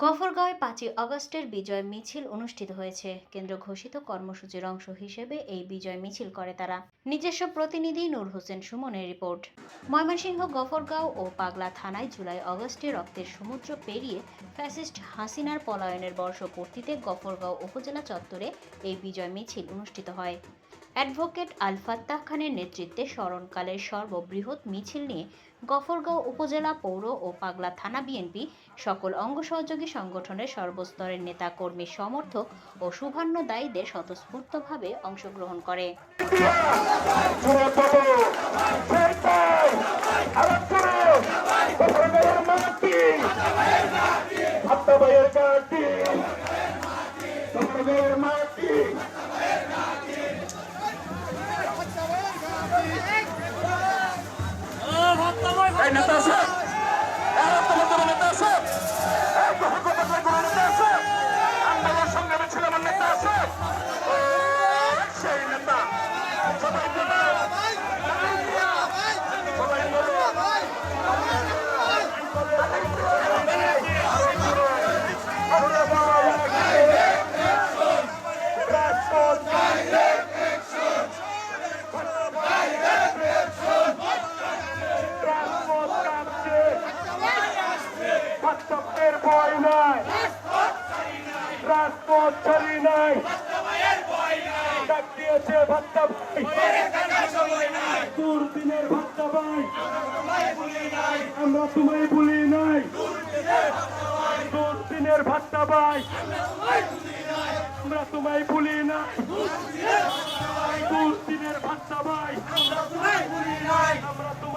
গফরগাঁওয়ে ৫ই আগস্টের বিজয় মিছিল অনুষ্ঠিত হয়েছে। কেন্দ্র ঘোষিত কর্মসূচির অংশ হিসেবে এই বিজয় মিছিল করে তারা। নিজস্ব প্রতিনিধি নূর হোসেন সুমনের রিপোর্ট। ময়মনসিংহ গফরগাঁও ও পাগলা থানায় জুলাই আগস্টে রক্তের সমুদ্র পেরিয়ে ফ্যাসিস্ট হাসিনার পলায়নের বর্ষপূর্তিতে গফরগাঁও উপজেলা চত্বরে এই বিজয় মিছিল অনুষ্ঠিত হয়। অ্যাডভোকেট আল ফাত্তাহ খানের নেতৃত্বে স্মরণকালের সর্ববৃহৎ মিছিল নিয়ে গফরগাঁও উপজেলা পৌর ও পাগলা থানা বিএনপি সকল অঙ্গ সহযোগী সংগঠনের সর্বস্তরের নেতা কর্মী সমর্থক ও শুভান্নদায়ীদের স্বতঃস্ফূর্তভাবে অংশগ্রহণ করে। নেতা আছে নেতা আছে আন্দোলন সংগ্রামে ছিল আমার নেতা আছে সেই নেতা সবাই ভয় নাই, রাজপথ ছাড়ি নাই, ডাক দিয়েছে ভাত্তা ভাই, দুর্দিনের ভাত্তা ভাই, আমরা তোমায় ভুলি নাই, দুর্দিনের ভাত্তা ভাই, আমরা তোমায় ভুলি নাই, দুর্দিনের ভাত্তা ভাই, আমরা তোমায়